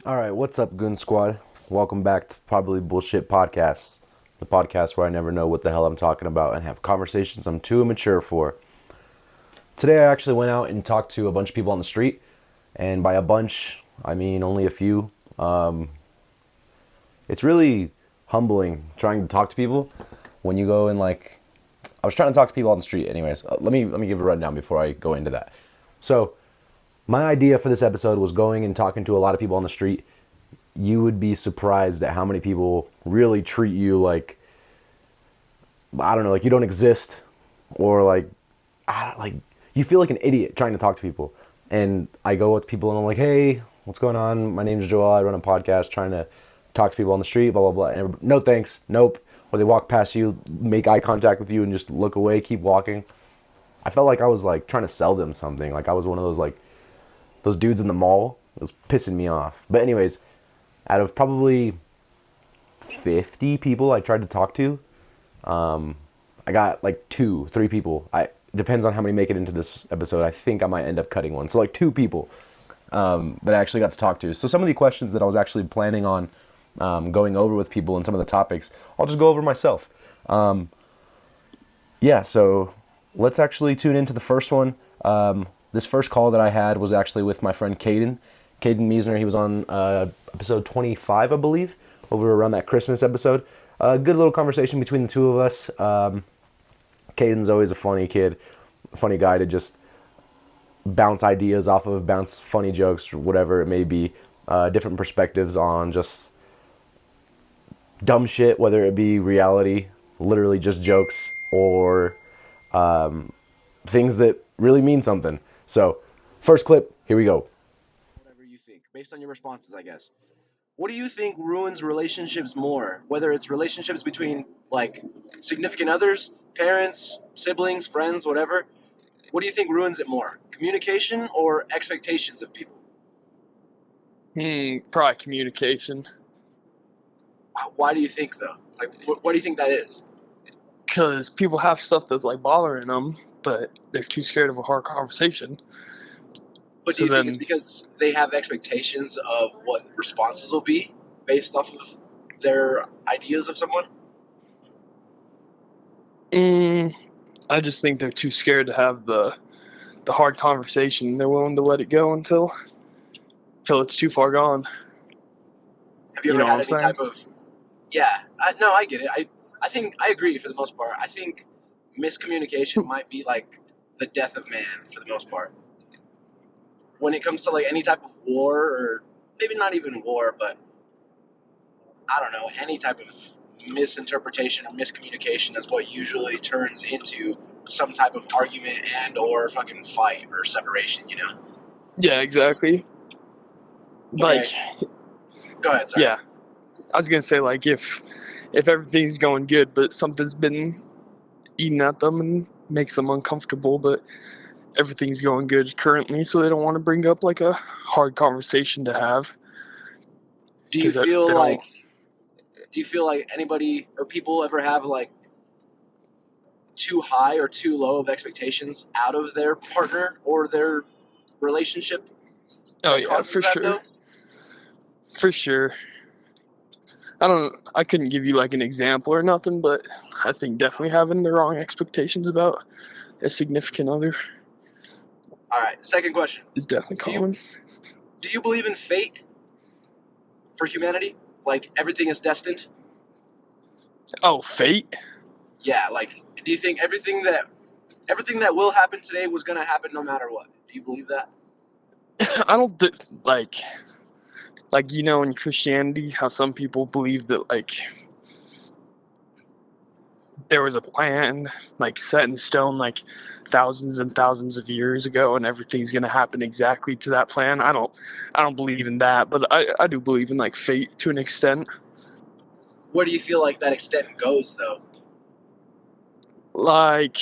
All right, what's up, Goon Squad? Welcome back to Probably Bullshit Podcast, the podcast where I never know what the hell I'm talking about and have conversations I'm too immature for. Today, I actually went out and talked to a bunch of people on the street, and by a bunch, I mean only a few. It's really humbling trying to talk to people when you go and I was trying to talk to people on the street, anyways. Let me give a rundown before I go into that. So, my idea for this episode was going and talking to a lot of people on the street. You would be surprised at how many people really treat you like, I don't know, like you don't exist, or like you feel like an idiot trying to talk to people. And I go with people and I'm like, hey, what's going on? My name's Joel. I run a podcast trying to talk to people on the street, blah, blah, blah. And no thanks, nope. Or they walk past you, make eye contact with you and just look away, keep walking. I felt like I was like trying to sell them something. Like I was one of those dudes in the mall. It was pissing me off. But anyways, out of probably 50 people I tried to talk to, I got like three people. I depends on how many make it into this episode. I think I might end up cutting one. So like two people that I actually got to talk to. So some of the questions that I was actually planning on going over with people and some of the topics, I'll just go over myself. Yeah, so let's actually tune into the first one. This first call that I had was actually with my friend Caden. Caden Meisner, he was on episode 25, I believe, over around that Christmas episode. Good little conversation between the two of us. Caden's always a funny kid, a funny guy to just bounce ideas off of, bounce funny jokes, whatever it may be. Different perspectives on just dumb shit, whether it be reality, literally just jokes, or things that really mean something. So, first clip, here we go. Whatever you think, based on your responses, I guess. What do you think ruins relationships more? Whether it's relationships between like significant others, parents, siblings, friends, whatever. What do you think ruins it more? Communication or expectations of people? Probably communication. Why do you think though? Like, what do you think that is? Because people have stuff that's like bothering them, but they're too scared of a hard conversation. But do So you think it's then, because they have expectations of what responses will be based off of their ideas of someone? I just think they're too scared to have the hard conversation. They're willing to let it go until it's too far gone. Have you You ever know what had I'm any saying? type of? Yeah, no, I get it. I think I agree for the most part. I think miscommunication might be like the death of man for the most part. When it comes to like any type of war, or maybe not even war, but I don't know, any type of misinterpretation or miscommunication is what usually turns into some type of argument and or fucking fight or separation, you know? Yeah, exactly. Like, Okay, go ahead, sorry. yeah, I was gonna say like if everything's going good, but something's been eating at them and makes them uncomfortable, but everything's going good currently, so they don't want to bring up like a hard conversation to have Do you because they feel don't. like do you feel like anybody or people ever have like too high or too low of expectations out of their partner or their relationship Oh that yeah, causes for that sure, though? for sure. I couldn't give you like an example or nothing, but I think definitely having the wrong expectations about a significant other All right, second question. is definitely Do you common. do you believe in fate for humanity? Like everything is destined? Oh, fate. Yeah, like do you think everything that will happen today was going to happen no matter what? Do you believe that? I don't like in Christianity how some people believe that like there was a plan like set in stone like thousands and thousands of years ago and everything's going to happen exactly to that plan. I don't believe in that, but I do believe in like fate to an extent. Where do you feel like that extent goes though? Like,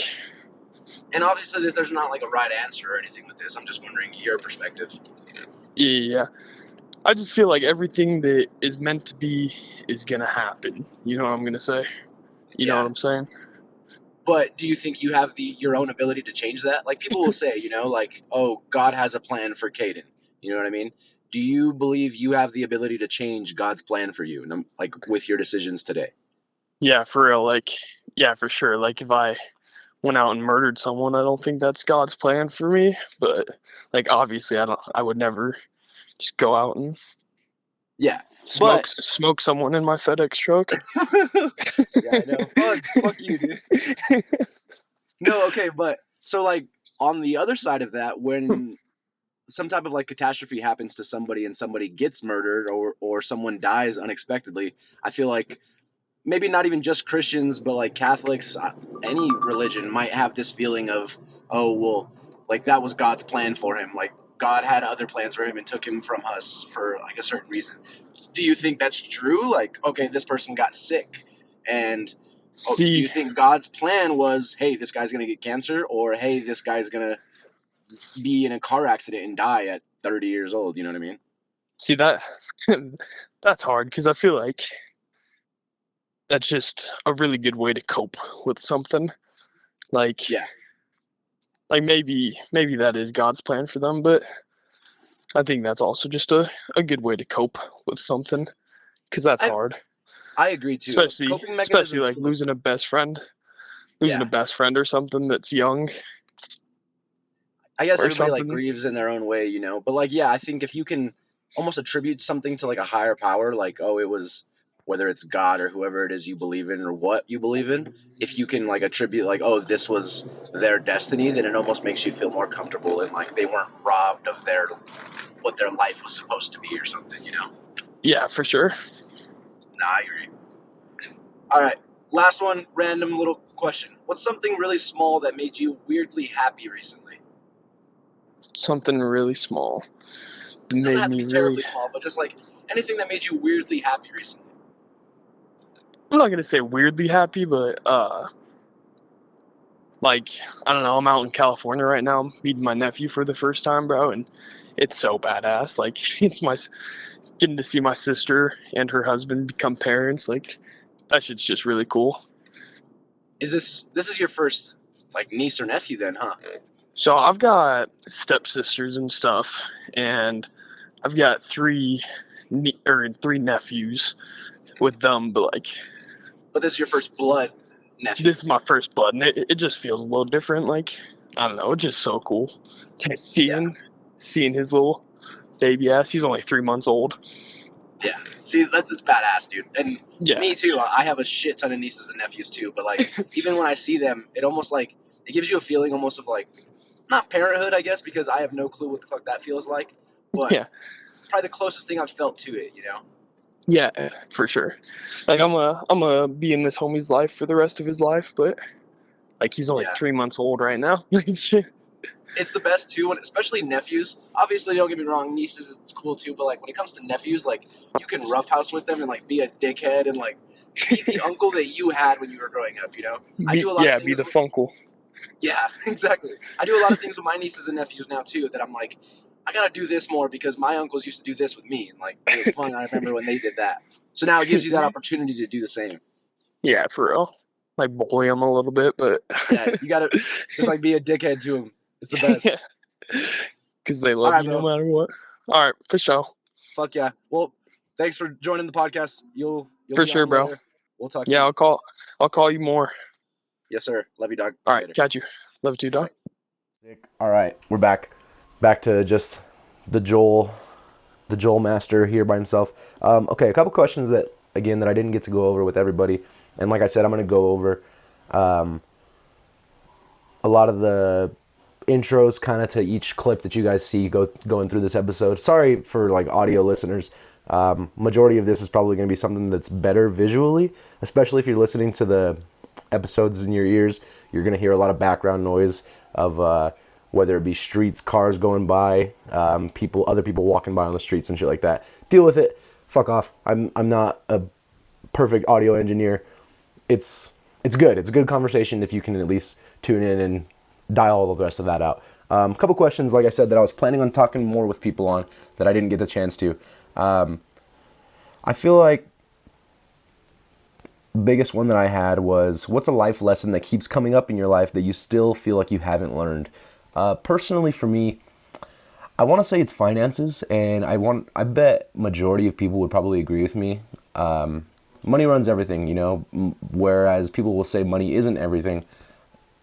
And obviously there's not like a right answer or anything with this. I'm just wondering your perspective. yeah, I just feel like everything that is meant to be is going to happen. You know what I'm going to say? You know Yeah. what I'm saying? But do you think you have your own ability to change that? Like people will say, like, oh, God has a plan for Caden. You know what I mean? do you believe you have the ability to change God's plan for you, like with your decisions today? Yeah, for real. Like, yeah, for sure. Like, if I went out and murdered someone, I don't think that's God's plan for me. But like, obviously, I would never just go out and Yeah, smoke but smoke someone in my FedEx truck. yeah, I know. Fuck you, dude. No, okay, but so like on the other side of that, when some type of like catastrophe happens to somebody and somebody gets murdered or someone dies unexpectedly, I feel like maybe not even just Christians, but like Catholics, any religion might have this feeling of, oh, well, like that was God's plan for him. Like God had other plans for him and took him from us for like a certain reason. Do you think that's true? Like, okay, this person got sick, and do See, you think God's plan was, hey, this guy's gonna get cancer, or hey, this guy's gonna be in a car accident and die at 30 years old? You know what I mean? see that that's hard because I feel like that's just a really good way to cope with something. Like, Yeah. like maybe that is God's plan for them, but I think that's also just a good way to cope with something because that's I hard. I agree too. Especially Coping especially mechanisms. like losing a best friend, Yeah. or something that's young I guess or everybody like something. grieves in their own way, But like, yeah, I think if you can almost attribute something to like a higher power, like, oh, it was whether it's God or whoever it is you believe in or what you believe in, if you can like attribute like, oh, this was their destiny, then it almost makes you feel more comfortable and like they weren't robbed of their what their life was supposed to be or something. Yeah, for sure. Nah, I agree. All right, last one, random little question. What's something really small that made you weirdly happy recently? Something really small that Doesn't made have to me be really. terribly small, but just like anything that made you weirdly happy recently. I'm not gonna say weirdly happy, but like, I don't know. I'm out in California right now, meeting my nephew for the first time, bro, and it's so badass. Like, getting to see my sister and her husband become parents. Like, that shit's just really cool. This is your first like niece or nephew then, huh? So I've got stepsisters and stuff, and I've got three nephews with them, but like, But this is your first blood nephew. this is my first blood, and it just feels a little different. Like, I don't know, it's just so cool. Just seeing his little baby ass. He's only 3 months old. Yeah. See, it's badass, dude. And Yeah, me too. I have a shit ton of nieces and nephews too, but like even when I see them, it almost like it gives you a feeling almost of like not parenthood, I guess, because I have no clue what the fuck that feels like. But yeah, probably the closest thing I've felt to it. yeah, for sure. Like, I'm gonna be in this homie's life for the rest of his life, but like, he's only Yeah. 3 months old right now. It's the best too, and especially nephews. Obviously, don't get me wrong, nieces it's cool too, but like when it comes to nephews, like you can roughhouse with them and like be a dickhead and like be the uncle that you had when you were growing up. I do a lot of Be things. the funkle. Yeah, exactly. I do a lot of things with my nieces and nephews now too that I'm like, I gotta do this more because my uncles used to do this with me, and like it was fun. I remember when they did that. So now it gives you that opportunity to do the same. Yeah, for real. Like, bully him a little bit, but Yeah, you gotta just like be a dickhead to them. It's the best. yeah, because they All love right, you no bro. matter what. All right, for sure. Fuck yeah. Well, thanks for joining the podcast. You'll For be sure, on bro. later. We'll talk Yeah, soon. I'll call you more. Yes, sir. Love you, dog. All right, Later. got you. Love you too, dog. All right, we're back to just the Joel master here by himself. Okay, a couple questions that I didn't get to go over with everybody, and like I said, I'm gonna go over a lot of the intros kind of to each clip that you guys see going through this episode. Sorry for like audio listeners. Majority of this is probably going to be something that's better visually, especially if you're listening to the episodes in your ears. You're going to hear a lot of background noise of whether it be streets, cars going by, other people walking by on the streets and shit like that. Deal with it. Fuck off. I'm not a perfect audio engineer. It's good. It's a good conversation if you can at least tune in and dial all the rest of that out. A couple questions, like I said, that I was planning on talking more with people on that I didn't get the chance to. I feel like the biggest one that I had was, what's a life lesson that keeps coming up in your life that you still feel like you haven't learned? Personally, for me, I want to say it's finances, and I bet majority of people would probably agree with me. Money runs everything, you know. Whereas people will say money isn't everything.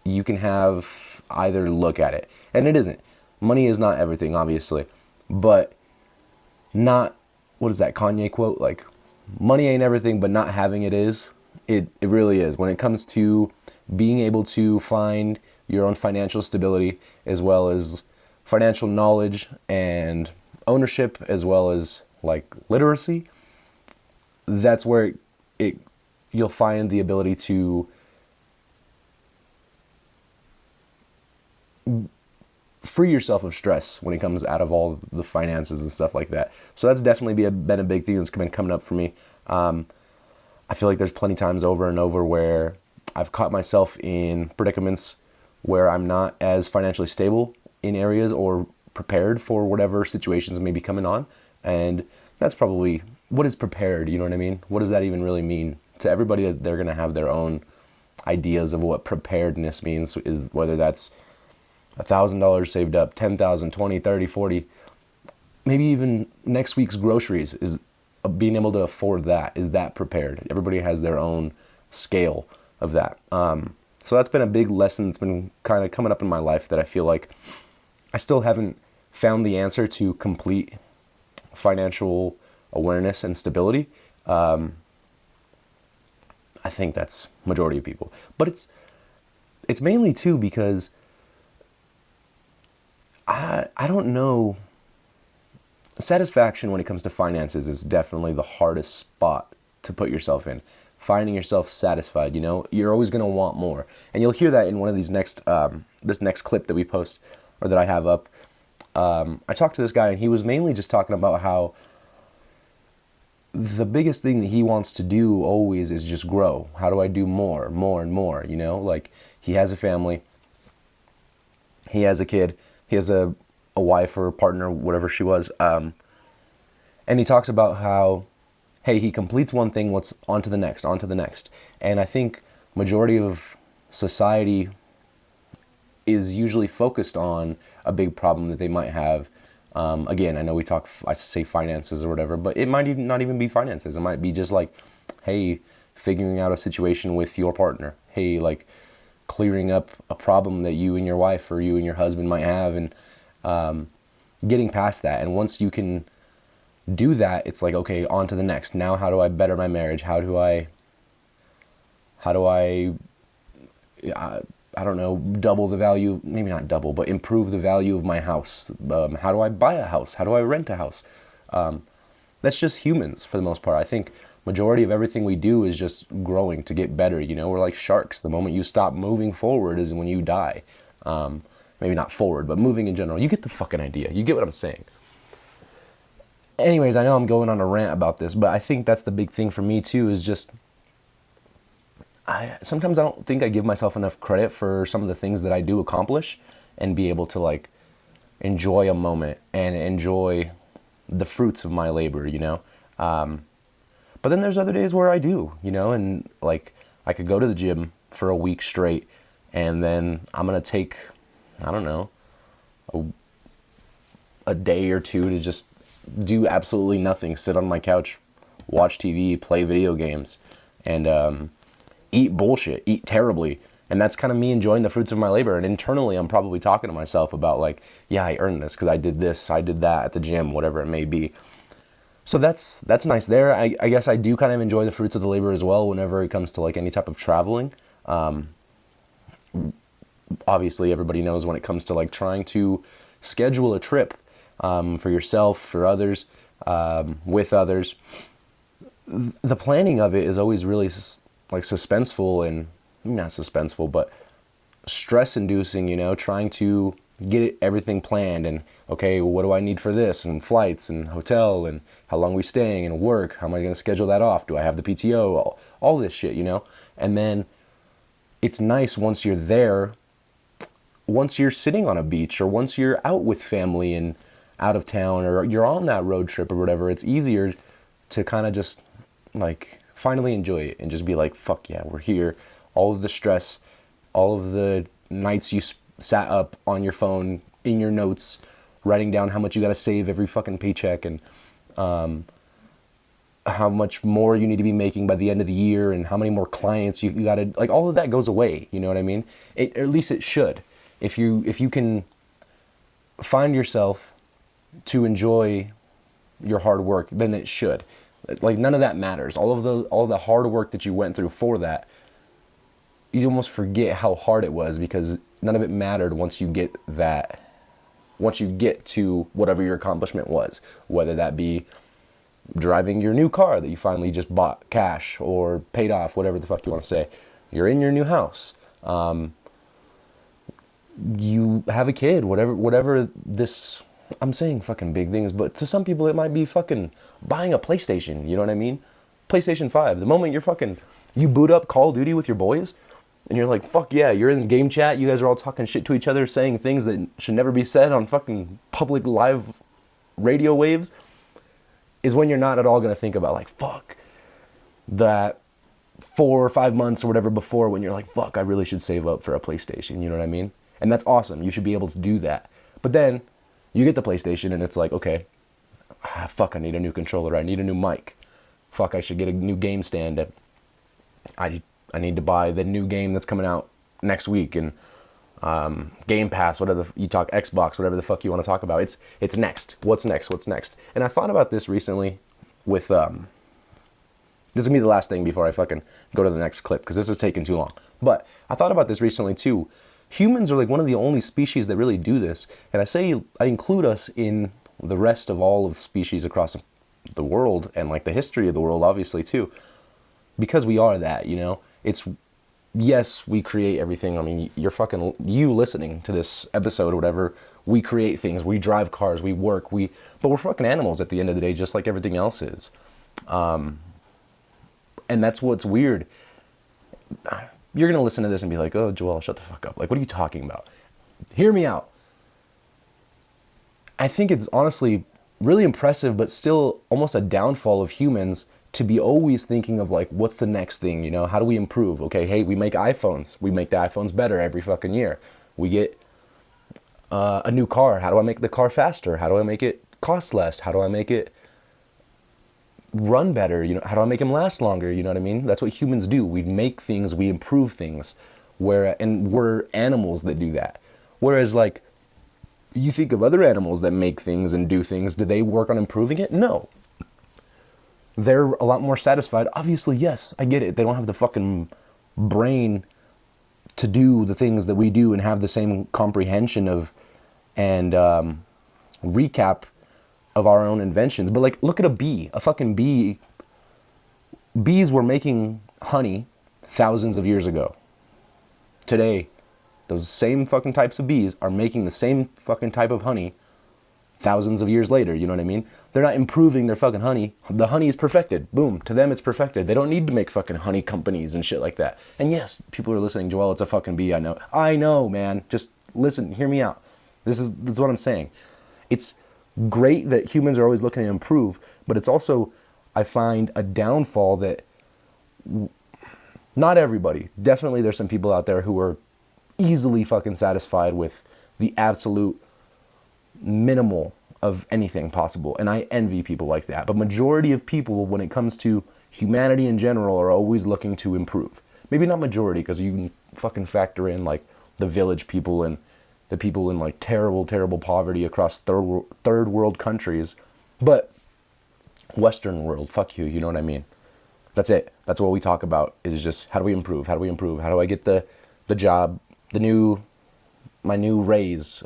You can have either look at it, and it isn't. Money is not everything, obviously, but not, what is that Kanye quote? Like, money ain't everything, but not having it is. It really is. When it comes to being able to find your own financial stability, as well as financial knowledge and ownership, as well as like literacy, that's where it you'll find the ability to free yourself of stress when it comes out of all the finances and stuff like that. So that's definitely been a big thing that's been coming up for me. I feel like there's plenty times over and over where I've caught myself in predicaments where I'm not as financially stable in areas or prepared for whatever situations may be coming on. And that's probably, what is prepared, you know what I mean? What does that even really mean? To everybody, that they're going to have their own ideas of what preparedness means, is whether that's $1,000 saved up, 10,000, 20, 30, 40, maybe even next week's groceries, is being able to afford that. Is that prepared? Everybody has their own scale of that. So that's been a big lesson that's been kind of coming up in my life, that I feel like I still haven't found the answer to complete financial awareness and stability. I think that's majority of people, but it's mainly too because I don't know. Satisfaction when it comes to finances is definitely the hardest spot to put yourself in. Finding yourself satisfied, you know, you're always going to want more, and you'll hear that in one of these this next clip that we post, or that I have up. I talked to this guy, and he was mainly just talking about how the biggest thing that he wants to do always is just grow. How do I do more and more? You know, like, he has a family, he has a kid, he has a wife or a partner, whatever she was. And he talks about how, hey, he completes one thing, what's on to the next, on to the next. And I think majority of society is usually focused on a big problem that they might have. Again, I know I say finances or whatever, but it might even not even be finances. It might be just like, hey, figuring out a situation with your partner. Hey, like, clearing up a problem that you and your wife or you and your husband might have, and getting past that. And once you can do that, it's like, okay, on to the next. Now, how do I better my marriage? How do I I don't know, double the value, maybe not double, but improve the value of my house? How do I buy a house? How do I rent a house? That's just humans for the most part. I think majority of everything we do is just growing to get better. You know, we're like sharks. The moment you stop moving forward is when you die. Maybe not forward, but moving in general. You get the fucking idea. You get what I'm saying. Anyways, I know I'm going on a rant about this, but I think that's the big thing for me too, is just, sometimes I don't think I give myself enough credit for some of the things that I do accomplish, and be able to like enjoy a moment and enjoy the fruits of my labor, you know? But then there's other days where I do, you know, and like, I could go to the gym for a week straight, and then I'm going to take, I don't know, a day or two to just do absolutely nothing, sit on my couch, watch TV, play video games, and eat bullshit, eat terribly. And that's kind of me enjoying the fruits of my labor. And internally, I'm probably talking to myself about like, yeah, I earned this because I did this, I did that at the gym, whatever it may be. So that's nice there. I guess I do kind of enjoy the fruits of the labor as well whenever it comes to like any type of traveling. Obviously, everybody knows when it comes to like trying to schedule a trip for yourself, for others, with others, the planning of it is always really like suspenseful, and not suspenseful, but stress-inducing, you know, trying to get everything planned, and okay, well, what do I need for this, and flights, and hotel, and how long are we staying, and work, how am I going to schedule that off, do I have the PTO, all this shit, you know. And then it's nice once you're there, once you're sitting on a beach, or once you're out with family and out of town, or you're on that road trip or whatever, it's easier to kind of just like finally enjoy it and just be like, fuck yeah, we're here. All of the stress, all of the nights you sat up on your phone in your notes, writing down how much you got to save every fucking paycheck, and how much more you need to be making by the end of the year, and how many more clients you got to, like, all of that goes away. You know what I mean? At least it should. If you can find yourself to enjoy your hard work, then it should. Like, none of that matters. All the hard work that you went through for that, you almost forget how hard it was, because none of it mattered once you get to whatever your accomplishment was, whether that be driving your new car that you finally just bought cash or paid off, whatever the fuck you want to say. You're in your new house. You have a kid, whatever this, I'm saying fucking big things, but to some people it might be fucking buying a PlayStation, you know what I mean? PlayStation 5. The moment you boot up Call of Duty with your boys, and you're like, fuck yeah, you're in game chat, you guys are all talking shit to each other, saying things that should never be said on fucking public live radio waves, is when you're not at all going to think about, like, fuck, that 4 or 5 months or whatever before, when you're like, fuck, I really should save up for a PlayStation, you know what I mean? And that's awesome. You should be able to do that. But then you get the PlayStation and it's like, okay, fuck, I need a new controller. I need a new mic. Fuck, I should get a new game stand. I need to buy the new game that's coming out next week, and Game Pass, whatever you talk, Xbox, whatever the fuck you want to talk about. It's next. What's next? And I thought about this recently with this is gonna be the last thing before I fucking go to the next clip, because this is taking too long. But I thought about this recently too. Humans are like one of the only species that really do this, and I include us in the rest of all of species across the world, and like the history of the world, obviously too, because we are that, you know. It's, yes, we create everything. I mean, you listening to this episode or whatever, we create things, we drive cars, we work, but we're fucking animals at the end of the day, just like everything else is. And that's what's weird. You're going to listen to this and be like, oh, Joel, shut the fuck up. Like, what are you talking about? Hear me out. I think it's honestly really impressive, but still almost a downfall of humans to be always thinking of, like, what's the next thing, you know? How do we improve? Okay, hey, we make iPhones. We make the iPhones better every fucking year. We get a new car. How do I make the car faster? How do I make it cost less? How do I make it run better? You know, how do I make them last longer? You know what I mean? That's what humans do. We make things, we improve things, and we're animals that do that. Whereas, like, you think of other animals that make things and do things, do they work on improving it? No. They're a lot more satisfied. Obviously, yes, I get it. They don't have the fucking brain to do the things that we do and have the same comprehension of and recap of our own inventions. But, like, look at a fucking bee. Bees were making honey thousands of years ago. Today, those same fucking types of bees are making the same fucking type of honey thousands of years later, you know what I mean? They're not improving their fucking honey. The honey is perfected. Boom. To them, it's perfected. They don't need to make fucking honey companies and shit like that. And yes, people are listening, Joel, it's a fucking bee, I know. I know, man. Just listen, hear me out. This is what I'm saying. It's great that humans are always looking to improve, but it's also, I find, a downfall that not everybody, definitely there's some people out there who are easily fucking satisfied with the absolute minimal of anything possible, and I envy people like that. But majority of people, when it comes to humanity in general, are always looking to improve. Maybe not majority, because you can fucking factor in, like, the village people and the people in, like, terrible poverty across third world countries. But Western world, fuck you, you know what I mean? That's it. That's what we talk about, is just how do we improve? How do we improve? How do I get the job, my new raise,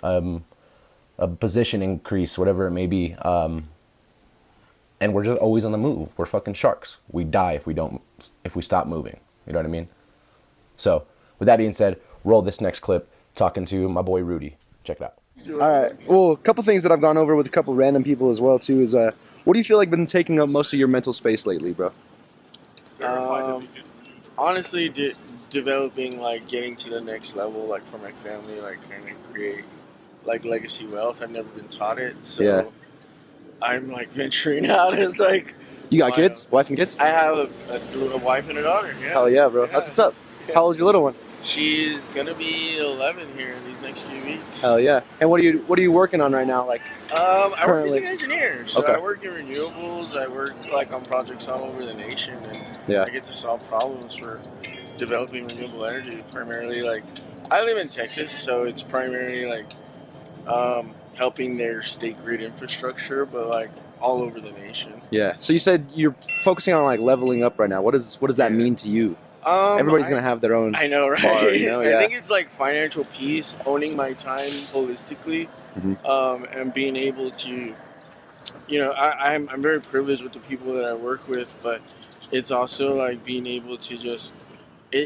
a position increase, whatever it may be. And we're just always on the move. We're fucking sharks. We die if we stop moving. You know what I mean? So, with that being said, roll this next clip talking to my boy Rudy. Check it out. All right. Well, a couple things that I've gone over with a couple random people as well too is what do you feel like been taking up most of your mental space lately, bro? Honestly, developing, like, getting to the next level, like, for my family, like, kind of create, like, legacy wealth. I've never been taught it, so yeah. I'm, like, venturing out as, like... You got kids? Wife and kids? I have a wife and a daughter, yeah. Hell yeah, bro. Yeah. That's what's up. How old's your little one? She's gonna be 11 here in these next few weeks. Hell yeah! And what are you working on right now? Like, I work as currently? an engineer, so Okay. I work in renewables. I work like on projects all over the nation, and Yeah. I get to solve problems for developing renewable energy. Primarily, like I live in Texas, so it's primarily like helping their state grid infrastructure, but like all over the nation. Yeah. So you said you're focusing on like leveling up right now. What does that mean to you? Everybody's gonna have their own. I know, right? bar, you know? Yeah. I think it's like financial peace, owning my time holistically, and being able to, I'm very privileged with the people that I work with, but it's also like being able to just.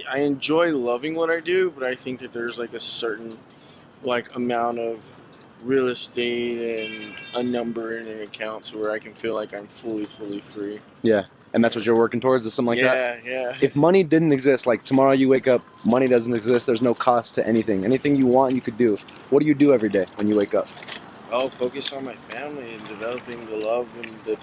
I enjoy loving what I do, but I think that there's like a certain like amount of real estate and a number in an account to where I can feel like I'm fully free. Yeah. And that's what you're working towards, is something like that? Yeah. If money didn't exist, like tomorrow you wake up, money doesn't exist, there's no cost to anything. Anything you want, you could do. What do you do every day when you wake up? I'll focus on my family and developing the love and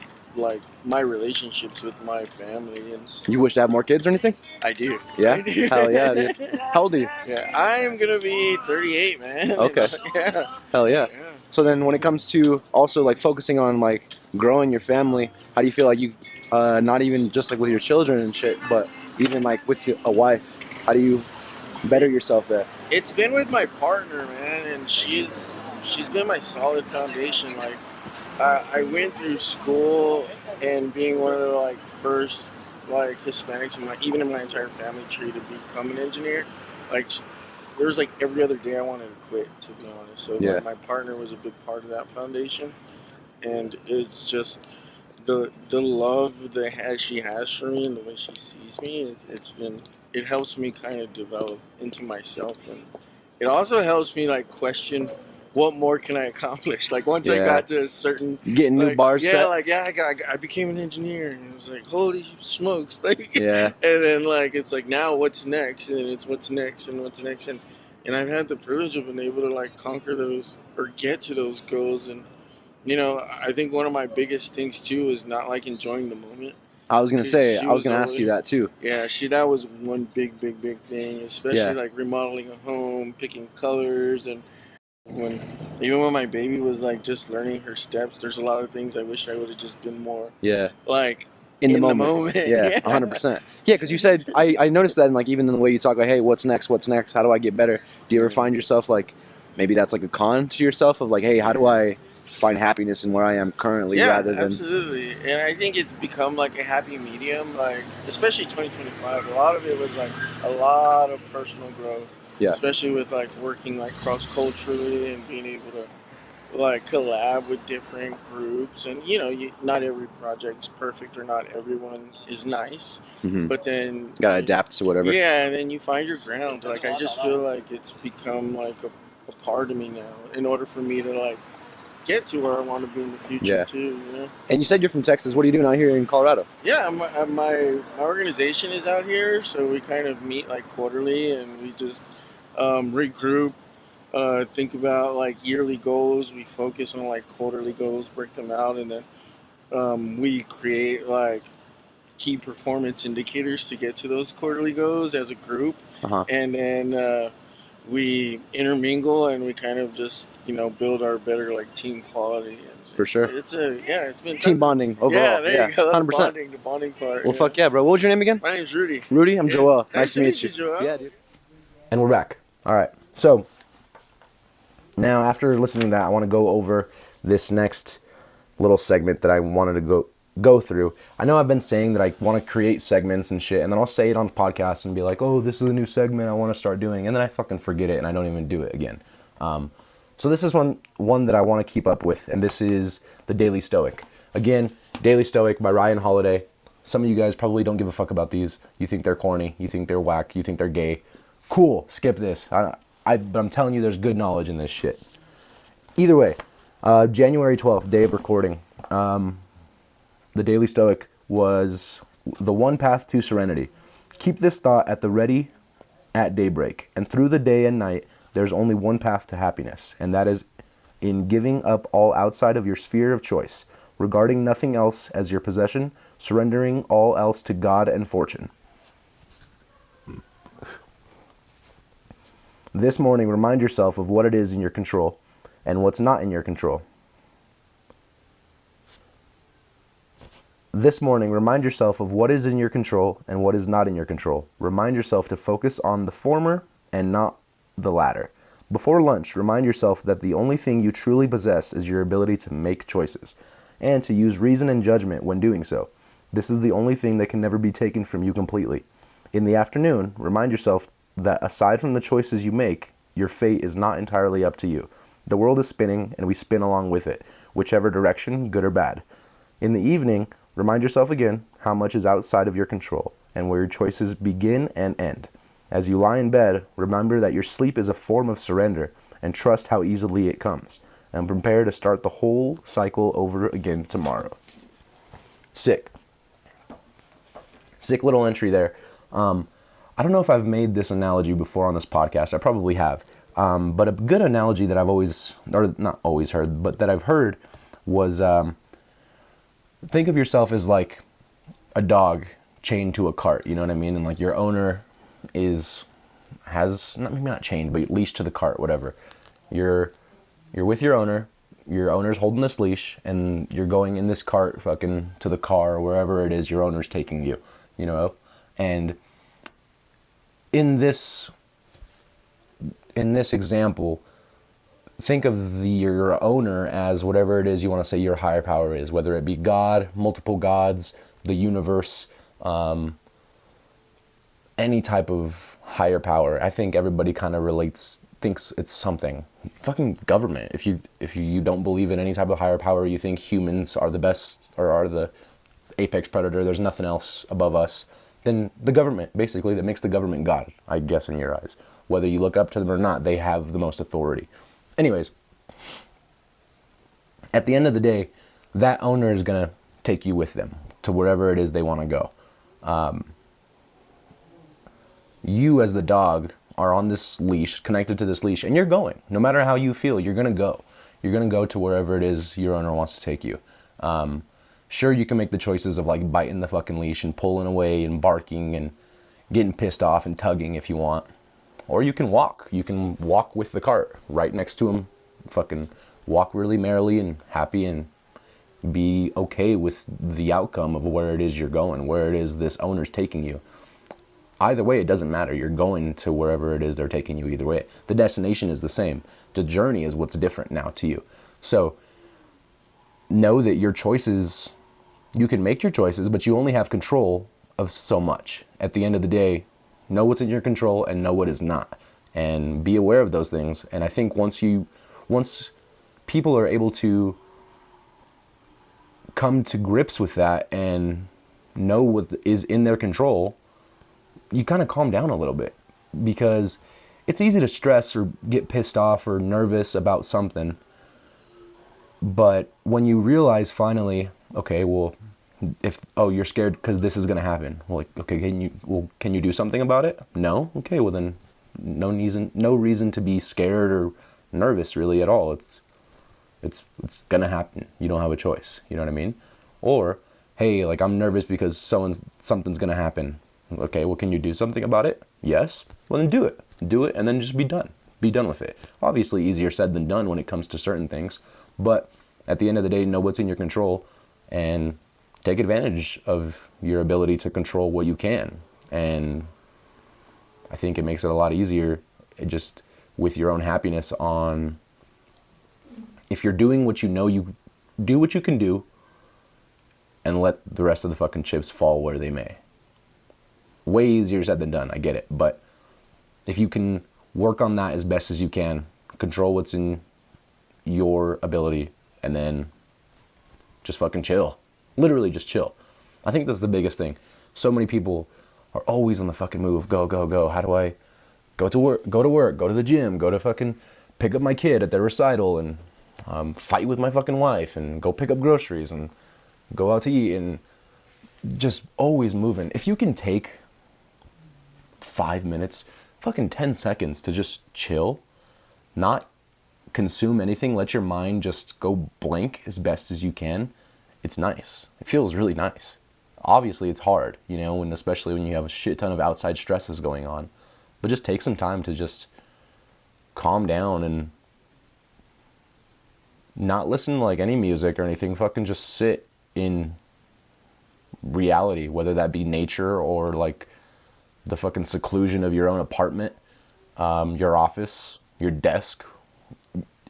my relationships with my family. And You wish to have more kids or anything? I do. Yeah? I do. Hell yeah, dude. How old are you? Yeah, I'm going to be 38, man. Okay. Yeah. Hell yeah. So then when it comes to also like focusing on like growing your family, how do you feel like you, not even just like with your children and shit, but even like with a wife, how do you better yourself there? It's been with my partner, man, and she's been my solid foundation. Like, I went through school and being one of the like first like Hispanics even in my entire family tree to become an engineer. Like, there was like every other day I wanted to quit, to be honest. So Yeah. like, my partner was a big part of that foundation, and it's just the love that she has for me and the way she sees me. It helps me kind of develop into myself, and it also helps me like question what more can I accomplish. Like once I got to a certain getting new bars set. I became an engineer, and it's like holy smokes, like Yeah. And then like it's like now what's next, and it's what's next and what's next, and I've had the privilege of being able to like conquer those or get to those goals. And I think one of my biggest things too is not like enjoying the moment. I was gonna ask you that too. Yeah, that was one big thing, especially like remodeling a home, picking colors, and even when my baby was like just learning her steps, there's a lot of things I wish I would have just been more like in the moment. Yeah, 100%. Yeah, because you said I noticed that, in like even in the way you talk, like, hey, what's next? How do I get better? Do you ever find yourself like maybe that's like a con to yourself of like, hey, how do I find happiness in where I am currently rather than... Absolutely. And I think it's become like a happy medium, like especially 2025. A lot of it was like a lot of personal growth. Yeah. Especially with like working like cross culturally and being able to like collab with different groups, and not every project's perfect or not everyone is nice, but then gotta adapt to whatever. Yeah, and then you find your ground. Like I just feel like it's become like a part of me now in order for me to like get to where I want to be in the future too. And you said you're from Texas. What are you doing out here in Colorado? Yeah, my organization is out here, so we kind of meet like quarterly, and we just regroup, think about like yearly goals. We focus on like quarterly goals, break them out, and then we create like key performance indicators to get to those quarterly goals as a group. And then we intermingle, and we kind of just build our better like team quality. And for sure. It's been team bonding overall. Yeah, there you go. 100%. The bonding part. Well, fuck yeah, bro. What was your name again? My name's Rudy. Rudy, I'm Joel. Nice to meet you. Joel. Yeah, dude. And we're back. All right. So now, after listening to that, I want to go over this next little segment that I wanted to go through. I know I've been saying that I want to create segments and shit, and then I'll say it on the podcast and be like, oh, this is a new segment I want to start doing, and then I fucking forget it and I don't even do it again. So this is one that I want to keep up with, and this is the Daily Stoic. Again, Daily Stoic by Ryan Holiday. Some of you guys probably don't give a fuck about these. You think they're corny. You think they're whack. You think they're gay. Cool, skip this. But I'm telling you, there's good knowledge in this shit. Either way, January 12th, day of recording, the Daily Stoic was the one path to serenity. Keep this thought at the ready at daybreak, and through the day and night, there's only one path to happiness, and that is in giving up all outside of your sphere of choice, regarding nothing else as your possession, surrendering all else to God and fortune. This morning, remind yourself of what it is in your control and what's not in your control. This morning, remind yourself of what is in your control and what is not in your control. Remind yourself to focus on the former and not the latter. Before lunch, remind yourself that the only thing you truly possess is your ability to make choices and to use reason and judgment when doing so. This is the only thing that can never be taken from you completely. In the afternoon, remind yourself that aside from the choices you make, your fate is not entirely up to you. The world is spinning and we spin along with it, whichever direction, good or bad. In the evening, remind yourself again how much is outside of your control and where your choices begin and end. As you lie in bed, remember that your sleep is a form of surrender and trust how easily it comes. And prepare to start the whole cycle over again tomorrow. Sick little entry there. I don't know if I've made this analogy before on this podcast. I probably have. But a good analogy that I've always, or not always heard, but that I've heard was, think of yourself as like a dog chained to a cart, you know what I mean? And like your owner has maybe not chained, but leashed to the cart, whatever. You're with your owner's holding this leash, and you're going in this cart fucking to the car or wherever it is your owner's taking you, you know? And in this example, think of your owner as whatever it is you want to say your higher power is, whether it be God, multiple gods, the universe, any type of higher power. I think everybody kind of thinks it's something. Fucking government. If you don't believe in any type of higher power, you think humans are the best or are the apex predator, there's nothing else above us, then the government, basically, that makes the government God, I guess, in your eyes. Whether you look up to them or not, they have the most authority. Anyways, at the end of the day, that owner is going to take you with them to wherever it is they want to go. You as the dog are on this leash, connected to this leash, and you're going. No matter how you feel, you're going to go. You're going to go to wherever it is your owner wants to take you. Sure, you can make the choices of like biting the fucking leash and pulling away and barking and getting pissed off and tugging if you want. Or you can walk. You can walk with the cart right next to him. Fucking walk really merrily and happy and be okay with the outcome of where it is you're going, where it is this owner's taking you. Either way, it doesn't matter. You're going to wherever it is they're taking you either way. The destination is the same. The journey is what's different now to you. So know that your choices, you can make your choices, but you only have control of so much. At the end of the day, know what's in your control and know what is not. And be aware of those things. And I think once people are able to come to grips with that and know what is in their control, you kind of calm down a little bit, because it's easy to stress or get pissed off or nervous about something. But when you realize finally, okay, well, you're scared because this is going to happen. Well, like, okay, can you do something about it? No? Okay, well then no reason to be scared or nervous really at all. It's going to happen. You don't have a choice. You know what I mean? Or, hey, like I'm nervous because something's going to happen. Okay, well, can you do something about it? Yes. Well, then do it. Do it and then just be done. Be done with it. Obviously easier said than done when it comes to certain things. But at the end of the day, know what's in your control and take advantage of your ability to control what you can. And I think it makes it a lot easier just with your own happiness on, if you're doing what you know, you do what you can do and let the rest of the fucking chips fall where they may. Way easier said than done, I get it. But if you can work on that as best as you can, control what's in your ability, and then just fucking chill. Literally just chill. I think that's the biggest thing. So many people are always on the fucking move. Go, go, go. How do I go to work, go to the gym, go to fucking pick up my kid at their recital, and fight with my fucking wife, and go pick up groceries, and go out to eat, and just always moving. If you can take 5 minutes, fucking 10 seconds to just chill, not consume anything, let your mind just go blank as best as you can, it's nice. It feels really nice. Obviously it's hard, you know, and especially when you have a shit ton of outside stresses going on, but just take some time to just calm down and not listen to like any music or anything. Fucking just sit in reality, whether that be nature or like the fucking seclusion of your own apartment, your office, your desk.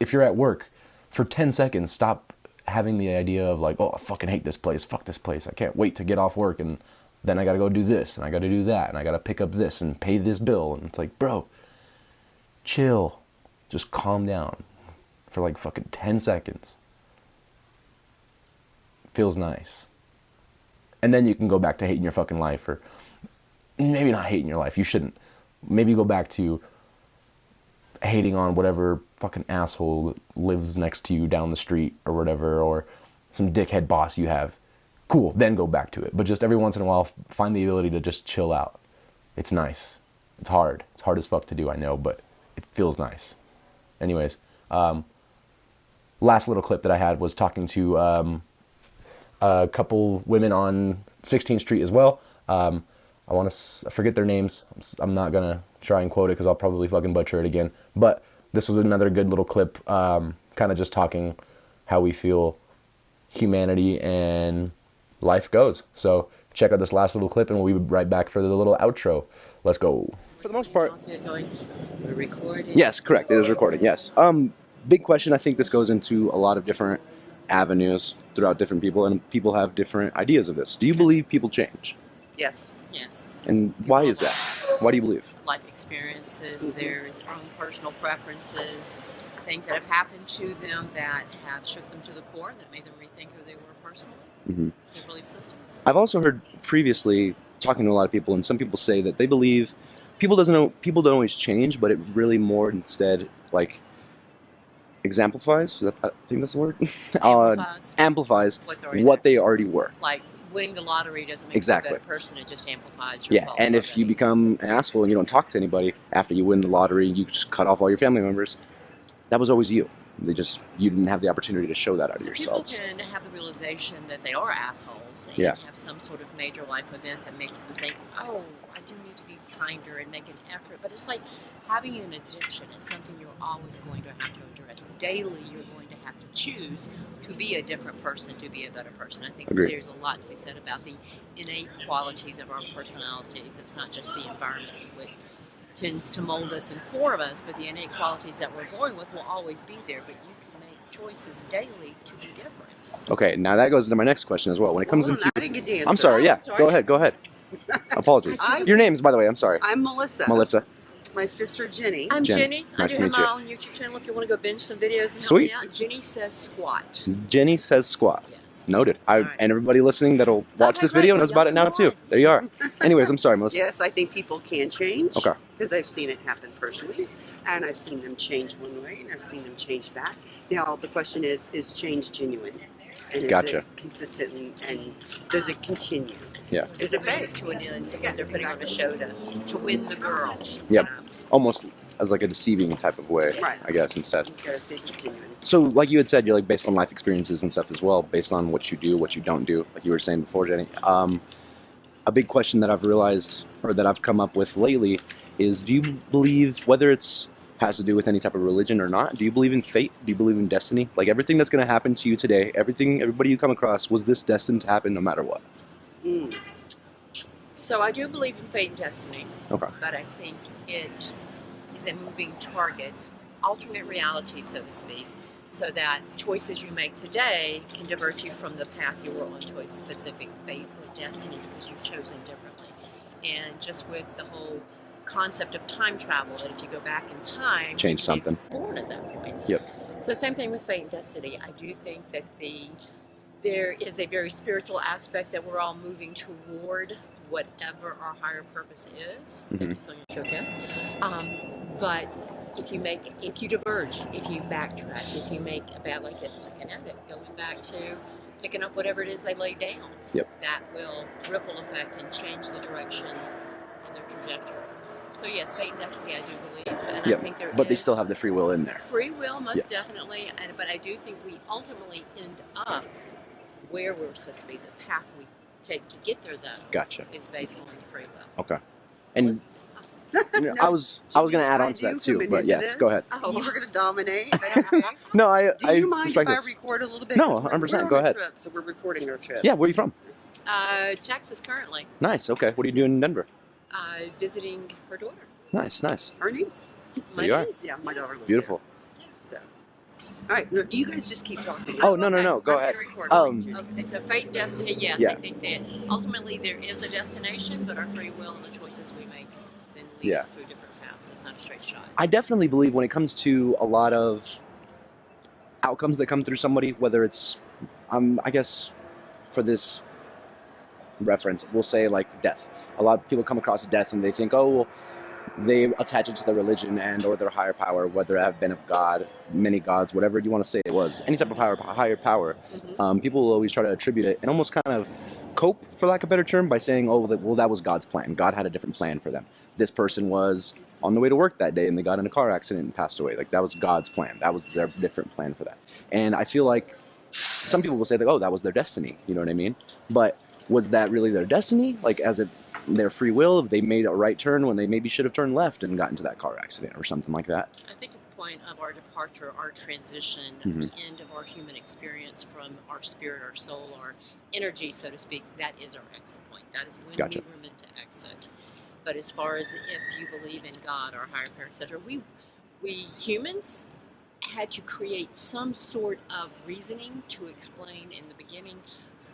If you're at work, for 10 seconds, stop having the idea of like, oh, I fucking hate this place. Fuck this place. I can't wait to get off work and then I gotta go do this and I gotta do that and I gotta pick up this and pay this bill. And it's like, bro, chill. Just calm down for like fucking 10 seconds. Feels nice. And then you can go back to hating your fucking life, or maybe not hating your life. You shouldn't. Maybe go back to hating on whatever fucking asshole that lives next to you down the street or whatever, or some dickhead boss you have. Cool, then go back to it. But just every once in a while, find the ability to just chill out. It's nice. It's hard. It's hard as fuck to do, I know, but it feels nice. Anyways, last little clip that I had was talking to a couple women on 16th Street as well. I forget their names. I'm not going to try and quote it because I'll probably fucking butcher it again. But this was another good little clip, kind of just talking how we feel humanity and life goes. So check out this last little clip and we'll be right back for the little outro. Let's go. For the most part. We're recording. Yes, correct. It is recording. Yes. Big question. I think this goes into a lot of different avenues throughout different people, and people have different ideas of this. Do you believe people change? Yes. Yes. And why is that? Why do you believe? Life experiences, their own personal preferences, things that have happened to them that have shook them to the core, that made them rethink who they were personally, their belief systems. I've also heard previously, talking to a lot of people, and some people say that they believe people don't always change, but it really more instead like exemplifies. I think that's the word. Amplifies what they already were. Like winning the lottery doesn't make Exactly. you a better person; it just amplifies your faults And if already. you become an asshole and you don't talk to anybody after you win the lottery, you just cut off all your family members. That was always you. You didn't have the opportunity to show that out of yourselves. People can have the realization that they are assholes and have some sort of major life event that makes them think, oh, I do need to be kinder and make an effort. But it's like having an addiction is something you're always going to have to address. Daily, you're going to have to choose to be a different person, to be a better person. I think there's a lot to be said about the innate qualities of our personalities. It's not just the environment which tends to mold us and form us, but the innate qualities that we're born with will always be there. But you can make choices daily to be different. Okay, now that goes into my next question as well. When it comes into, I didn't get to answer. I'm sorry. Yeah, sorry. go ahead. Apologies. Your names, by the way. I'm sorry. I'm Melissa. Melissa. My sister Jenny. I'm Jenny. I Nice do to have meet my you. own YouTube channel if you want to go binge some videos and help Sweet. me out. Jenny Says Squat. Jenny Says Squat. Yes. Noted. Right. And everybody listening that'll watch Okay, this video great. knows about it now Y'all too. come There you are. Anyways, I'm sorry, Melissa. Yes, I think people can change. Okay. Because I've seen it happen personally, and I've seen them change one way, and I've seen them change back. Now the question is change genuine? And is Gotcha. it consistent, and does it continue? Yeah. Is it Race to an end because they're putting on a show to win the girl. Yep. You know? Almost as like a deceiving type of way, Right. I guess, instead. You gotta say it's genuine. So, like you had said, you're like based on life experiences and stuff as well, based on what you do, what you don't do, like you were saying before, Jenny. A big question that I've realized, or that I've come up with lately, is do you believe, whether it's has to do with any type of religion or not, do you believe in fate? Do you believe in destiny? Like everything that's going to happen to you today, everybody you come across, was this destined to happen no matter what? Mm. So I do believe in fate and destiny. Okay. But I think it is a moving target, alternate reality, so to speak, so that choices you make today can divert you from the path you were on to a specific fate or destiny because you've chosen differently. And just with the whole concept of time travel, that if you go back in time, Change you can be something. born at that point. Yep. So same thing with fate and destiny. I do think that there is a very spiritual aspect that we're all moving toward whatever our higher purpose is. Thank you, Sonia Choquette. But if you diverge, if you backtrack, if you make a bad, like an addict, going back to picking up whatever it is they laid down, that will ripple effect and change the direction and their trajectory. So yes, fate and destiny, I do believe, and I think But they still have the free will in there. free will, most definitely, but I do think we ultimately end up where we're supposed to be. The path we take to get there, though, Gotcha. is based on the free will. Okay. And No, I was gonna add on to do that too, come but into yes, this. go ahead. Oh. You were gonna dominate. That's okay. No, I Do you mind if respect I this. record a little bit? No, 'Cause we're 100%, on go a ahead. Trip, so we're recording our trip. Yeah, where are you from? Texas currently. Nice. Okay. What are you doing in Denver? Visiting her daughter. Nice. Our niece. My you are. niece. Yeah, my daughter lives Beautiful. there. So, all right. No, you guys just keep talking. Oh no. Go I'm ahead. gonna record. Okay, so fate and destiny, yes, Yeah. I think that ultimately there is a destination, but our free will and the choices we make then lead Yeah. us through different paths. It's not a straight shot. I definitely believe when it comes to a lot of outcomes that come through somebody, whether it's, I guess, for this reference, we'll say like death. A lot of people come across death and they think, oh, well, they attach it to their religion and or their higher power, whether it have been of God, many gods, whatever you want to say it was, any type of higher power. Mm-hmm. People will always try to attribute it and almost kind of cope, for lack of a better term, by saying, oh, well, that was God's plan. God had a different plan for them. This person was on the way to work that day and they got in a car accident and passed away. Like, that was God's plan. That was their different plan for that. And I feel like some people will say, like, oh, that was their destiny. You know what I mean? But was that really their destiny? Like, as if their free will, if they made a right turn when they maybe should have turned left and got into that car accident or something like that? I think at the point of our departure, our transition, Mhm. the end of our human experience from our spirit, our soul, our energy, so to speak, that is our exit point. That is when Gotcha. we were meant to exit. But as far as if you believe in God, our higher power, etc., we humans had to create some sort of reasoning to explain in the beginning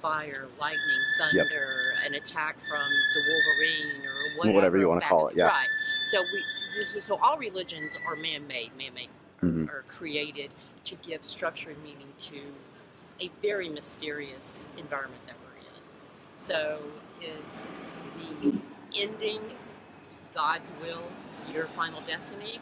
fire, lightning, thunder, an attack from the Wolverine or whatever you wanna back call in it, the- yeah. Right. So all religions are man-made, Mhm. are created to give structure and meaning to a very mysterious environment that we're in. So is the ending God's will, your final destiny?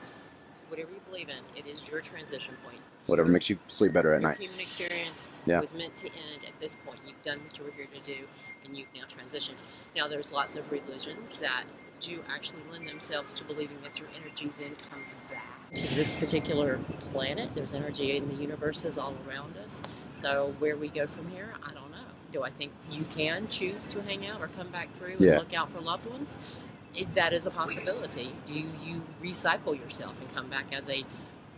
Whatever you believe in, it is your transition point. Whatever makes you sleep better at Your night. human experience Yeah. was meant to end at this point. You've done what you were here to do, and you've now transitioned. Now, there's lots of religions that do actually lend themselves to believing that your energy then comes back to this particular planet. There's energy in the universes all around us. So where we go from here, I don't know. Do I think you can choose to hang out or come back through and Yeah. look out for loved ones? That is a possibility. Do you recycle yourself and come back as a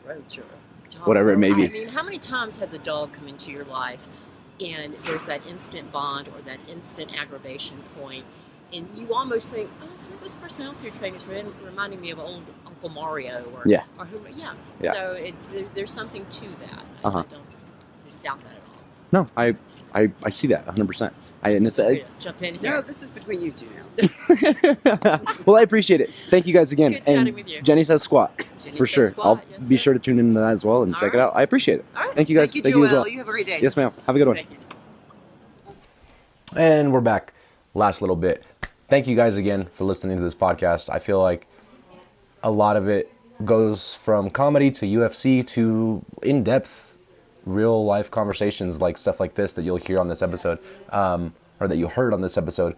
roach or a dog? Whatever it may be. I mean, how many times has a dog come into your life and there's that instant bond or that instant aggravation point, and you almost think, oh, so this personality trait is reminding me of old Uncle Mario or Yeah. or who? Yeah. Yeah. So there's something to that. Uh-huh. I don't doubt that at all. No, I see that 100%. And it's Jump in No, here. this is between you two now. well, I appreciate it. Thank you guys again. Good chatting And with you. Jenny says squat Jenny for says sure. squat, I'll yes, be sir. sure to tune into that as well and All check it right. out. I appreciate it. All right. Thank you guys. Thank you, you as Joelle. well. You have a great day. Yes, ma'am. Have a good one. Thank you. And we're back. Last little bit. Thank you guys again for listening to this podcast. I feel like a lot of it goes from comedy to UFC to in-depth real life conversations, like stuff like this that you'll hear on this episode, or that you heard on this episode.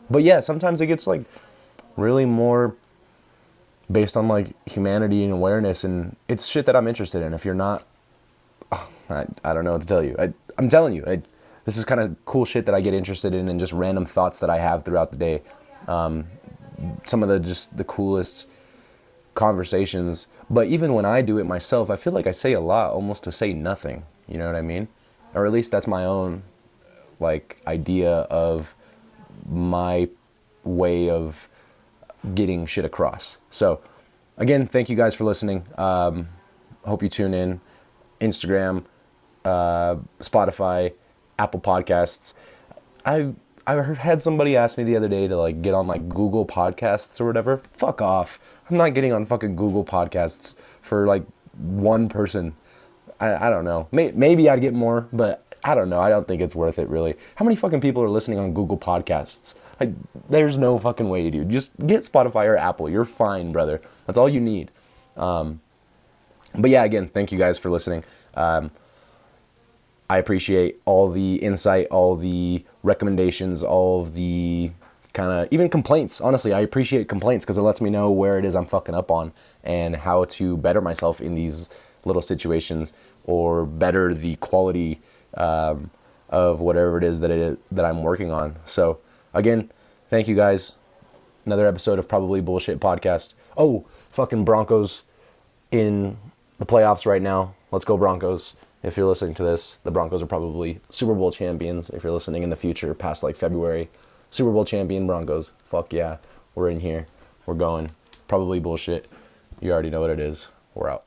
But yeah, sometimes it gets like really more based on like humanity and awareness, and it's shit that I'm interested in. If you're not, I don't know what to tell you. I'm telling you, this is kind of cool shit that I get interested in, and just random thoughts that I have throughout the day. Some of the coolest conversations. But even when I do it myself, I feel like I say a lot almost to say nothing. You know what I mean? Or at least that's my own like idea of my way of getting shit across. So again, thank you guys for listening. Hope you tune in. Instagram, Spotify, Apple Podcasts. I had somebody ask me the other day to like get on like Google Podcasts or whatever. Fuck off. I'm not getting on fucking Google Podcasts for like one person. I don't know. Maybe I'd get more, but I don't know. I don't think it's worth it really. How many fucking people are listening on Google Podcasts? Like, there's no fucking way, dude. Just get Spotify or Apple. You're fine, brother. That's all you need. But yeah, again, thank you guys for listening. I appreciate all the insight, all the recommendations, all of the kind of even complaints. Honestly, I appreciate complaints because it lets me know where it is I'm fucking up on and how to better myself in these little situations or better the quality of whatever it is that I'm working on. So again, thank you guys. Another episode of Probably Bullshit Podcast. Oh, fucking Broncos in the playoffs right now. Let's go Broncos. If you're listening to this, the Broncos are probably Super Bowl champions. If you're listening in the future, past like February, Super Bowl champion Broncos. Fuck yeah. We're in here. We're going. Probably Bullshit. You already know what it is. We're out.